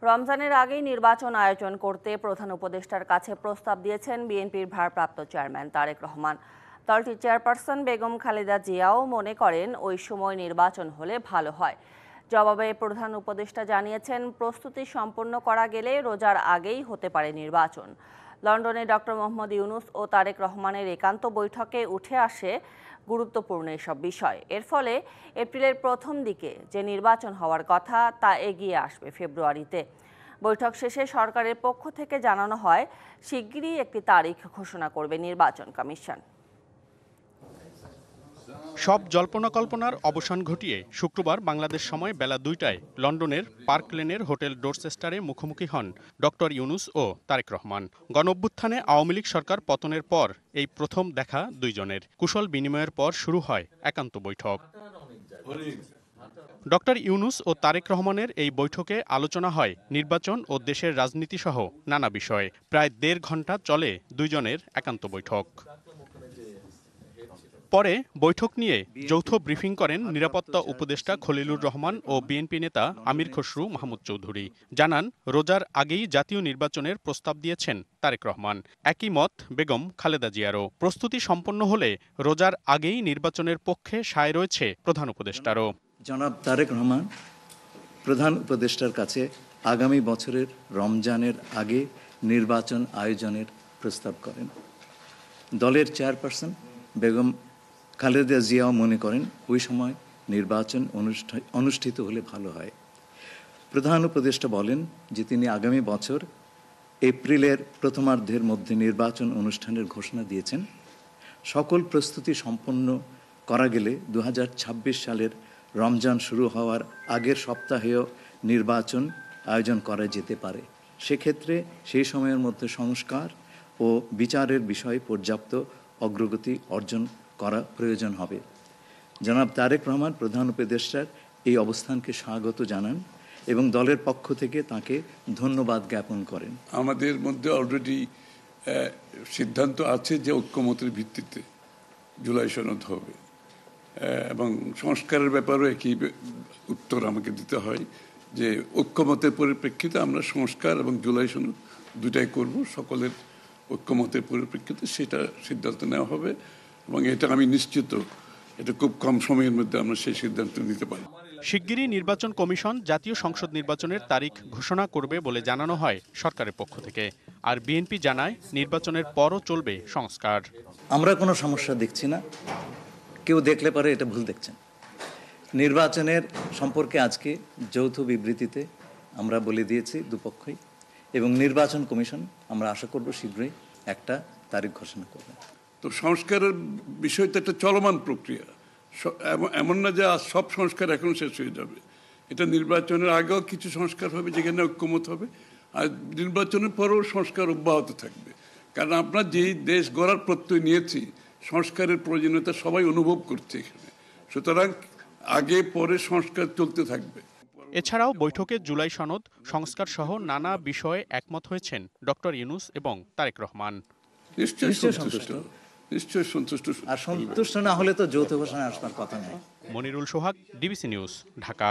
রমজানের আগেই নির্বাচন আয়োজন করতে প্রধান উপদেষ্টার কাছে প্রস্তাব দিয়েছেন বিএনপির ভারপ্রাপ্ত চেয়ারম্যান তারেক রহমান। দলটির চেয়ারপারসন বেগম খালেদা জিয়াও মনে করেন ওই সময় নির্বাচন হলে ভালো হয়। জবাবে প্রধান উপদেষ্টা জানিয়েছেন, প্রস্তুতি সম্পন্ন করা গেলে রোজার আগেই হতে পারে নির্বাচন। লন্ডনে ডক্টর মোহাম্মদ ইউনূস ও তারেক রহমানের একান্ত বৈঠকে উঠে আসে গুরুত্বপূর্ণ এসব বিষয়। এর ফলে এপ্রিলের প্রথম দিকে যে নির্বাচন হওয়ার কথা তা এগিয়ে আসবে ফেব্রুয়ারিতে। বৈঠক শেষে সরকারের পক্ষ থেকে জানানো হয়, শিগগিরই একটি তারিখ ঘোষণা করবে নির্বাচন কমিশন। সব জল্পনা কল্পনার অবসান ঘটিয়ে শুক্রবার বাংলাদেশ সময় বেলা ২টায় লন্ডনের পার্ক লেনের হোটেল ডোরচেস্টারে মুখোমুখি হন ডক্টর ইউনূস ও তারেক রহমান। গণঅভ্যুত্থানে আওয়ামী লীগ সরকার পতনের পর এই প্রথম দেখা দুইজনের। কুশল বিনিময়ের পর শুরু হয় একান্ত বৈঠক। ডক্টর ইউনূস ও তারেক রহমানের এই বৈঠকে আলোচনা হয় নির্বাচন ও দেশের রাজনীতি সহ নানা বিষয়ে। প্রায় ১.৫ ঘণ্টা চলে দুইজনের একান্ত বৈঠক। পরে বৈঠক নিয়ে যৌথ ব্রিফিং করেন নিরাপত্তা উপদেষ্টা খলিলুর রহমান ও বিএনপি নেতা আমির খসরু মাহমুদ চৌধুরী। জানান, রোজার আগেই জাতীয় নির্বাচনের প্রস্তাব দিয়েছেন তারেক রহমান। একই মত বেগম খালেদা জিয়ারও। প্রস্তুতি সম্পন্ন হলে রোজার আগেই নির্বাচনের পক্ষে সায় রয়েছে প্রধান উপদেষ্টারও। জনাব তারেক রহমান প্রধান উপদেষ্টার কাছে আগামী বছরের রমজানের আগে নির্বাচন আয়োজনের প্রস্তাব করেন। দলের চেয়ারপারসন বেগম খালেদা জিয়াও মনে করেন ওই সময় নির্বাচন অনুষ্ঠিত হলে ভালো হয়। প্রধান উপদেষ্টা বলেন যে তিনি আগামী বছর এপ্রিলের প্রথমার্ধের মধ্যে নির্বাচন অনুষ্ঠানের ঘোষণা দিয়েছেন। সকল প্রস্তুতি সম্পন্ন করা গেলে ২০২৬ সালের রমজান শুরু হওয়ার আগের সপ্তাহেও নির্বাচন আয়োজন করা যেতে পারে। সেক্ষেত্রে সেই সময়ের মধ্যে সংস্কার ও বিচারের বিষয়ে পর্যাপ্ত অগ্রগতি অর্জন করা প্রয়োজন হবে। জনাব তারেক রহমান প্রধান উপদেষ্টার এই অবস্থানকে স্বাগত জানান এবং দলের পক্ষ থেকে তাকে ধন্যবাদ জ্ঞাপন করেন। আমাদের মধ্যে অলরেডি সিদ্ধান্ত আছে যে ঐক্যমতের ভিত্তিতে জুলাই সনদ হবে এবং সংস্কারের ব্যাপারেও একই উত্তর আমাকে দিতে হয় যে ঐক্যমতের পরিপ্রেক্ষিতে আমরা সংস্কার এবং জুলাই সনদ দুটাই করব। সকলের ঐক্যমতের পরিপ্রেক্ষিতে সেটা সিদ্ধান্ত নেওয়া হবে এবং এটা আমি নিশ্চিত এটা খুব কম সময়ের মধ্যে আমরা সেই সিদ্ধান্ত নিতে পারি। শিগগিরই নির্বাচন কমিশন জাতীয় সংসদ নির্বাচনের তারিখ ঘোষণা করবে বলে জানানো হয় সরকারের পক্ষ থেকে। আর বিএনপি জানায়, নির্বাচনের পরও চলবে সংস্কার। আমরা কোনো সমস্যা দেখছি না, কেউ দেখলে পারে এটা ভুল দেখছেন। নির্বাচনের সম্পর্কে আজকে যৌথ বিবৃতিতে আমরা বলে দিয়েছি দুপক্ষই, এবং নির্বাচন কমিশন আমরা আশা করব শীঘ্রই একটা তারিখ ঘোষণা করবে। তো সংস্কারের বিষয়টা একটা চলমান প্রক্রিয়া, এমন না যে সব সংস্কার এখন শেষ হয়ে যাবে। এটা নির্বাচনের আগেও কিছু সংস্কার হবে যেখানে ঐক্যমত হবে, আর নির্বাচনের পরেও সংস্কার অব্যাহত থাকবে। কারণ আমরা যেই দেশ গড়ার প্রত্যয় নিয়েছি, সংস্কারের প্রয়োজনীয়তা সবাই অনুভব করছে এখানে। সুতরাং আগে পরে সংস্কার চলতে থাকবে। এছাড়াও বৈঠকে জুলাই সনদ সংস্কার সহ নানা বিষয়ে একমত হয়েছেন ডক্টর ইউনূস এবং তারেক রহমান। নিশ্চয়ই সন্তুষ্ট। আর সন্তুষ্ট না হলে তো যৌথ ঘোষণা আসবার কথা নয়। মনিরুল সোহাগ, ডিবিসি নিউজ, ঢাকা।